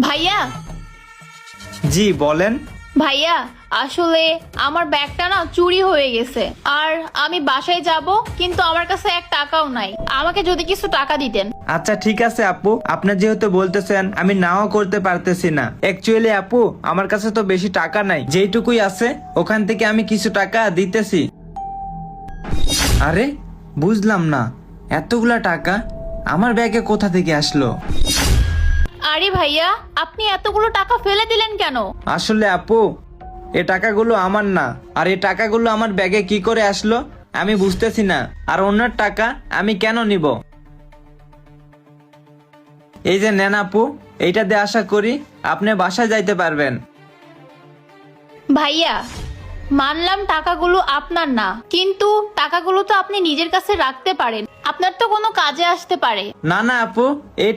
ভাইয়া। জি বলেন। ভাইয়া আসলে আমার ব্যাগটা না চুরি হয়ে গেছে, আর আমি বাসায় যাব, কিন্তু আমার কাছে এক টাকাও নাই। আমাকে যদি কিছু টাকা দিতেন। আচ্ছা ঠিক আছে আপু, আপনি যেহেতু বলতেছেন আমি নাও করতে পারতেছি না। অ্যাকচুয়ালি আপু আমার কাছে তো বেশি টাকা নাই, যেইটুকুই আছে ওখান থেকে আমি কিছু টাকা দিতেছি। আরে বুঝলাম না, এতগুলা টাকা আমার ব্যাগে কোথা থেকে আসলো? আরে ভাইয়া, আপনি এতগুলো টাকা ফেলে দিলেন কেন? আসলে আপু এ টাকাগুলো আমার না, আর এই টাকাগুলো আমার ব্যাগে কি করে আসলো আমি বুঝতেছি না। আর অন্যের টাকা আমি কেন নিব? এই যে নেন আপু, এইটা দিয়ে আশা করি আপনি বাসায় যাইতে পারবেন। ভাইয়া মানলাম টাকাগুলো আপনার না, কিন্তু টাকাগুলো তো আপনি নিজের কাছে রাখতে পারেন, আপনার তো কোনো কাজে আসতে পারে। না না আপু, এই